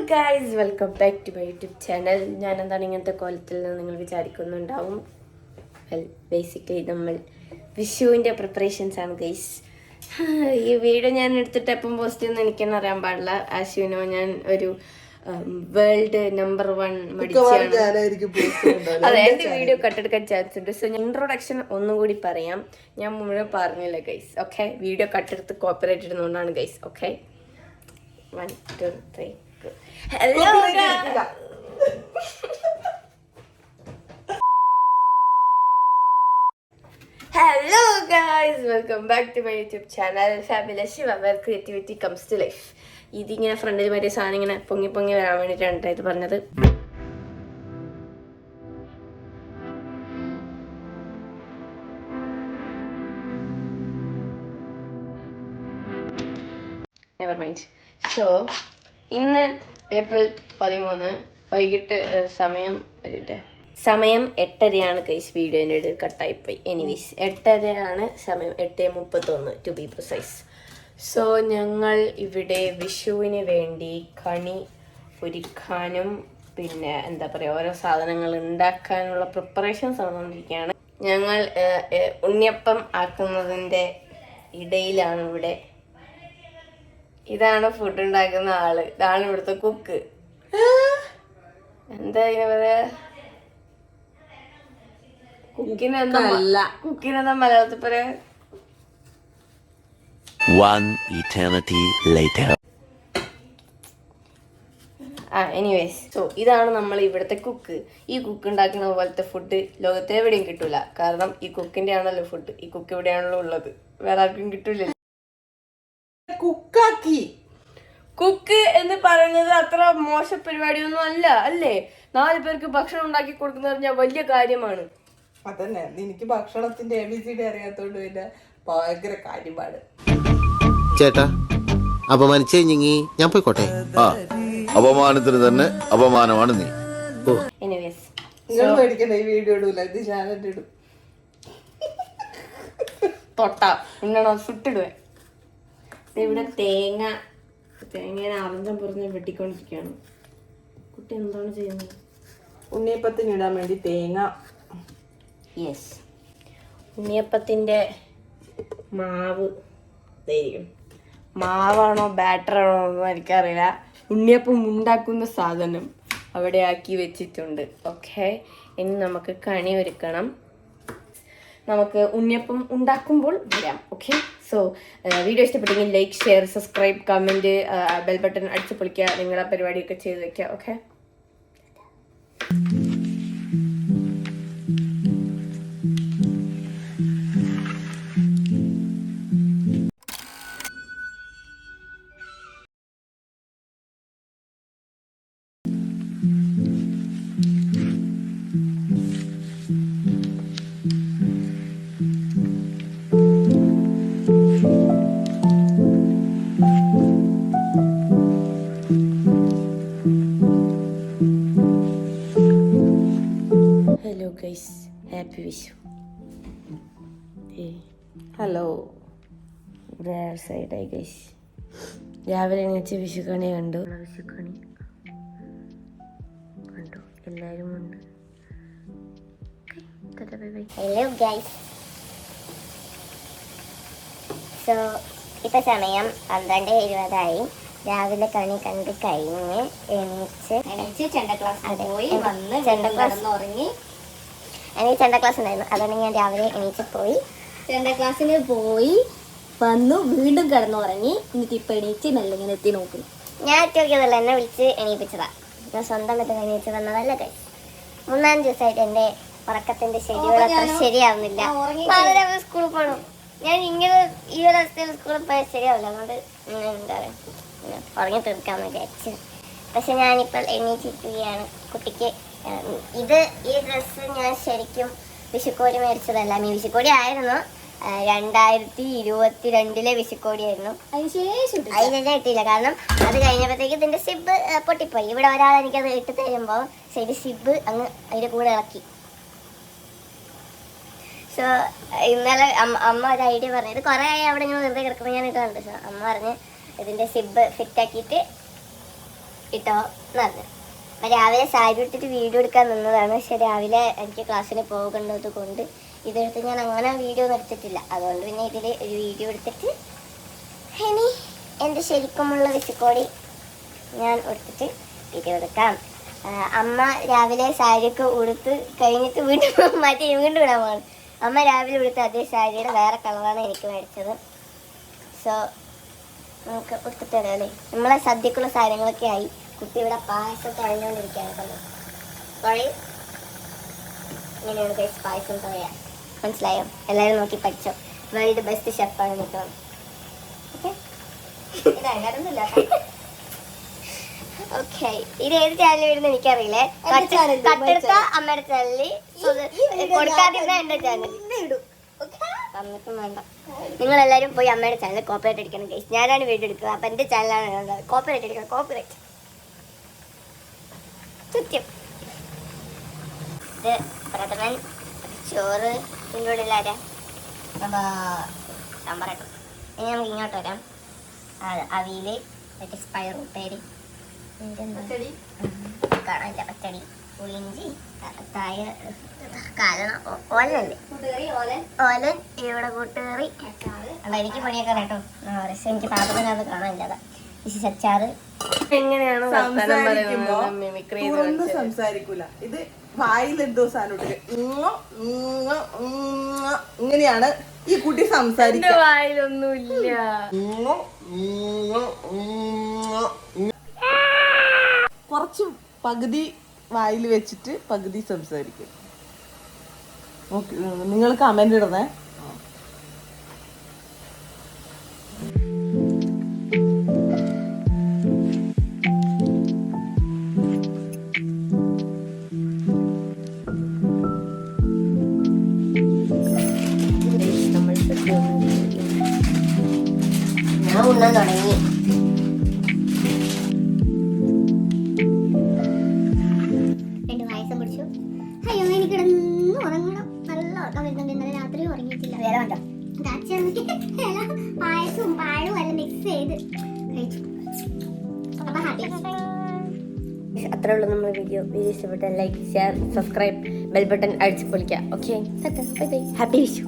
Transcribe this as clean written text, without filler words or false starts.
Guys, welcome back to my YouTube channel. ഞാൻ എന്താണ് ഇങ്ങനത്തെ കോലത്തിൽ നിന്ന് നിങ്ങൾ വിചാരിക്കുന്നുണ്ടാവും. ബേസിക്കലി നമ്മൾ വിഷുവിൻ്റെ പ്രിപ്പറേഷൻസ് ആണ് ഗൈസ്. ഈ വീഡിയോ ഞാൻ എടുത്തിട്ട് എപ്പം പോസ്റ്റ് ചെയ്യുന്ന എനിക്കെന്നെ അറിയാൻ പാടില്ല. ആസ് യു നോ, ഞാൻ ഒരു വേൾഡ് നമ്പർ 1 മടിച്ചാണ്. അതെ, എൻ്റെ വീഡിയോ കട്ടെടുക്കാൻ ചാൻസ് ഉണ്ട്. സോ ഞാൻ ഇൻട്രൊഡക്ഷൻ ഒന്നും കൂടി പറയാം. ഞാൻ മുഴുവൻ പറഞ്ഞില്ല ഗൈസ്. ഓക്കെ, വീഡിയോ കട്ടെടുത്ത് കോപ്പറേറ്റ് ഇടുന്നതുകൊണ്ടാണ് guys. Okay, 1 2 3. Hello guys, welcome back to my YouTube channel. Fabulous Shiva, where creativity comes to life. ഇതിങ്ങനെ ഫ്രണ്ടിൽ മറ്റേ സാധനം ഇങ്ങനെ പൊങ്ങി പൊങ്ങി വരാൻ വേണ്ടിയിട്ടാണ് ഇത് പറഞ്ഞത്. Never mind. സോ ഇന്ന് ഏപ്രിൽ 13 വൈകിട്ട് സമയം 8:30 ഗൈസ്. വീഡിയോൻ്റെ ഇടയിൽ കട്ടായിപ്പോയി. എനിവേസ് 8:30 സമയം, 8:31 ടു ബി പ്രിസൈസ്. സോ ഞങ്ങൾ ഇവിടെ വിഷുവിന് വേണ്ടി കണി ഒരുക്കാനും പിന്നെ എന്താ പറയുക ഓരോ സാധനങ്ങൾ ഉണ്ടാക്കാനുള്ള പ്രിപ്പറേഷൻസ് നടന്നുകൊണ്ടിരിക്കുകയാണ്. ഞങ്ങൾ ഉണ്ണിയപ്പം ആക്കുന്നതിൻ്റെ ഇടയിലാണ് ഇവിടെ. ഇതാണ് ഫുഡ് ഉണ്ടാക്കുന്ന ആള്, ഇതാണ് ഇവിടുത്തെ കുക്ക്. എന്താ ഇങ്ങനെ പറയാ, കുക്കിനെന്താ മലയാളത്തിൽ പറയാ? എനിവേസ്, സോ ഇതാണ് നമ്മൾ ഇവിടുത്തെ കുക്ക്. ഈ കുക്ക് ഉണ്ടാക്കുന്ന പോലത്തെ ഫുഡ് ലോകത്തെ എവിടെയും കിട്ടൂല. കാരണം ഈ കുക്കിന്റെ ആണല്ലോ ഫുഡ്. ഈ കുക്ക് എവിടെയാണല്ലോ ഉള്ളത്, വേറെ ആർക്കും കിട്ടൂല. കുക്ക് എന്ന് പറയുന്നത് അത്ര മോശ പരിപാടിയൊന്നും അല്ല, അല്ലേ? 4 പേർക്ക് ഭക്ഷണം ഉണ്ടാക്കി കൊടുക്കുന്ന പറഞ്ഞാൽ വലിയ കാര്യമാണ്. അതന്നെ, എനിക്ക് ഭക്ഷണത്തിന്റെ ABCD അറിയാത്തോണ്ട് പിന്നെ ഭയങ്കര കാര്യമാണ്. ചേട്ടാ, അപമാനിച്ചേ ഞാൻ പോയിക്കോട്ടെ. അപമാനത്തിന് തന്നെ അപമാനമാണ് നീ. നിങ്ങൾ മേടിക്കുന്ന ഈ വീഡിയോ ഇടൂല, ഇത് ചാനൽ ഇടും. തൊട്ടാ എന്നാണോ സുട്ടിടുവേ. ഇവിടെ തേങ്ങ അറഞ്ചം പുറഞ്ഞ് വെട്ടിക്കൊണ്ടിരിക്കുകയാണ്. കുട്ടി എന്താണ് ചെയ്യുന്നത്? ഉണ്ണിയപ്പത്തിന് ഇടാൻ വേണ്ടി തേങ്ങ. യെസ്, ഉണ്ണിയപ്പത്തിൻ്റെ മാവ് ഇതായിരിക്കും. മാവാണോ ബാറ്ററാണോ ഒന്നും എനിക്കറിയില്ല. ഉണ്ണിയപ്പം ഉണ്ടാക്കുന്ന സാധനം അവിടെ ആക്കി വെച്ചിട്ടുണ്ട്. ഓക്കെ, ഇനി നമുക്ക് കണി ഒരുക്കണം. നമുക്ക് ഉണ്ണിയപ്പം ഉണ്ടാക്കുമ്പോൾ വരാം. ഓക്കെ, സോ വീഡിയോ ഇഷ്ടപ്പെട്ടെങ്കിൽ like, share, subscribe, comment, bell button അടിച്ച് പൊളിക്കുക. നിങ്ങളെ പരിപാടിയൊക്കെ ചെയ്ത് വെക്കുക. Okay, hello guys, happy Vishu. Hello, ഇവിടെ സൈഡായി ഗൈസ്. രാവിലെ എണീച്ച് വിഷുക്കണി കണ്ടു. വിഷുക്കണി കണ്ടു, എല്ലാവരും ഉണ്ട്. ഹലോ ഗൈസ്, സോ ഇപ്പം സമയം 12:20. രാവിലെ കണി കണ്ട് കഴിഞ്ഞ് എണീച്ച് ചെണ്ട ക്ലാസ് പോയി വന്ന് ചെണ്ട ക്ലാസ് ഉറങ്ങി. എനിക്ക് ചെണ്ട ക്ലാസ് ഉണ്ടായിരുന്നു, അതുകൊണ്ട് ഞാൻ രാവിലെ എണീച്ച് പോയി ചെണ്ട ക്ലാസ്സിന് പോയി വന്നു, വീണ്ടും കിടന്നുറങ്ങി. എന്നിട്ട് ഇപ്പം എണീച്ച് മെല്ലെ ഇങ്ങനെ എത്തി നോക്കുന്നു. ഞാൻ ഒറ്റയ്ക്കതല്ല, എന്നെ വിളിച്ച് എണീപ്പിച്ചതാ. ഞാൻ സ്വന്തം പറ്റും എണീച്ച് വന്നതല്ല കൈ. 3-4 ദിവസമായിട്ട് എൻ്റെ ഉറക്കത്തിൻ്റെ ഷെഡ്യൂളൊക്കെ ശരിയാവുന്നില്ല. വളരെ സ്കൂളിൽ പോകണം. ഞാൻ ഇങ്ങനെ ഈ ഒരു അവസ്ഥയിൽ സ്കൂളിൽ പോയാൽ ശരിയാവില്ല. അതുകൊണ്ട് എന്താ പറയുക, ഉറങ്ങി തീർക്കാമെന്ന് വിചാരിച്ചു. പക്ഷെ ഞാനിപ്പോൾ എണീച്ചിരിക്കുകയാണ്. കുട്ടിക്ക് ഈ ഡ്രസ്സ് ഞാൻ ശരിക്കും വിഷുക്കോടി മേടിച്ചതല്ല. വിഷുക്കോടി ആയിരുന്നു, 2022 വിഷുക്കോടിയായിരുന്നു. അതിനെല്ലാം ഇട്ടില്ല, കാരണം അത് കഴിഞ്ഞപ്പോഴത്തേക്ക് ഇതിൻ്റെ സിബ് പൊട്ടിപ്പോയി. ഇവിടെ ഒരാൾ എനിക്കത് ഇട്ട് തരുമ്പോൾ ശരി സിബ് അങ്ങ് അതിൻ്റെ കൂടെ ഇളക്കി. സോ ഇന്നലെ അമ്മ ഒരു ഐഡിയ പറഞ്ഞു. ഇത് കുറേ ആയി അവിടെ ഞാൻ വെറുതെ കിടക്കുമ്പോൾ ഞാൻ ഇട്ടുണ്ട്. സോ അമ്മ പറഞ്ഞ് ഇതിൻ്റെ സിബ് ഫിറ്റാക്കിയിട്ട് ഇട്ടോ എന്ന് പറഞ്ഞു. അപ്പം രാവിലെ സാരി എടുത്തിട്ട് വീഡിയോ എടുക്കാൻ നിന്നതാണ്. പക്ഷെ രാവിലെ എനിക്ക് ക്ലാസ്സിന് പോകേണ്ടത് കൊണ്ട് ഇതെടുത്ത് ഞാൻ അങ്ങനെ വീഡിയോ ഒന്നും എടുത്തിട്ടില്ല. അതുകൊണ്ട് പിന്നെ ഇതിൽ ഒരു വീഡിയോ എടുത്തിട്ട് ഇനി എൻ്റെ ശരിക്കുമുള്ള വിഷുക്കോടി ഞാൻ എടുത്തിട്ട് വീഡിയോ എടുക്കാം. അമ്മ രാവിലെ സാരിയൊക്കെ ഉടുത്ത് കഴിഞ്ഞിട്ട് വീണ്ടും മാറ്റി വീണ്ടും ഇടാൻ പോകണം. അമ്മ രാവിലെ ഉടുത്ത അതേ സാരിയുടെ വേറെ കളറാണ് എനിക്ക് മേടിച്ചത്. സോ നമുക്ക് ഉടുത്തിട്ട് അല്ലേ നമ്മളെ സദ്യക്കുള്ള സാധനങ്ങളൊക്കെ ആയി. കുട്ടി ഇവിടെ പായസം തുഴഞ്ഞുകൊണ്ടിരിക്കുകയാണ്. തുഴയും ഇങ്ങനെയാണ് ഗൈസ് പായസം തുഴയാൻ. മനസ്സിലായോ? എല്ലാവരും നോക്കി പഠിച്ചോ. വേൾഡ് ബെസ്റ്റ് ഷെഫാണ് നിൽക്കുന്നത്. ഓക്കെ, ഇത് അങ്ങനൊന്നുമില്ല. ഓക്കെ, ഇത് ഏത് ചാനലിൽ വരുന്ന എനിക്കറിയില്ലേ. കട്ടെടുത്ത അമ്മയുടെ ചാനലിൽ, കൊടുക്കാതിരുന്ന എൻ്റെ ചാനലിൽ ഇടും. എന്നിട്ടും വേണ്ട. നിങ്ങളെല്ലാവരും പോയി അമ്മയുടെ ചാനൽ കോപ്പറേറ്റ് അടിക്കണം ഗൈസ്. ഞാനാണ് വീഡിയോ എടുക്കുന്നത്. അപ്പം എൻ്റെ ചാനലാണ് കോപ്പറേറ്റ് അടിക്കണം. കോപ്പറേറ്റ് സത്യം. ഇത് പ്രഥമൻ, ചോറ്, ഇതിൻ്റെ കൂടെ ഇല്ലാരാ സാമ്പാർ കേട്ടോ. ഇനി നമുക്ക് ഇങ്ങോട്ട് വരാം. അവിയൽ, പയറുപ്പേരി, കാണാനില്ല പച്ചടി, പുളിഞ്ചി, തായ കാരണം ഓലല്ലേ ഓലൻ, ഇവിടെ കൂട്ടുകറി. അല്ല എനിക്ക് പണിയൊക്കെ കേട്ടോ. പക്ഷെ എനിക്ക് പാത്രത്തിനകത്ത് കാണാനില്ല. ഫിഷ് അച്ചാറ്. എങ്ങനെയാണ് സംസാരിക്കുമ്പോ തുറന്ന് സംസാരിക്കൂല. ഇത് വായിൽ എന്തോ സാധനം ഇങ്ങനെയാണ് ഈ കുട്ടി സംസാരിക്കുക. വായിലൊന്നുമില്ല. കുറച്ച് പകുതി വായിൽ വെച്ചിട്ട് പകുതി സംസാരിക്കും. നിങ്ങൾ കമന്റ് ഇടണേ. ഞാൻ ഉണ്ണാൻ തുടങ്ങി. രണ്ട് പായസം കുടിച്ചു. അയ്യോ എനിക്ക് കിടന്ന് ഉറങ്ങണം. നല്ല ഉറക്കം വരുന്നുണ്ട്. ഇന്നലെ രാത്രി ഉറങ്ങിയിട്ടില്ല. വേറെ വേണ്ട പായസവും പാഴവും എല്ലാം മിക്സ് ചെയ്ത് കഴിച്ചു. അപ്പൊ ഹാപ്പി. അത്രേ ഉള്ളൂ നമ്മുടെ വീഡിയോ. വീഡിയോ ഇഷ്ടപ്പെട്ട like, share, subscribe, bell button അടിച്ച് പൊളിക്കുക. Okay, bye bye. Happy Vishu.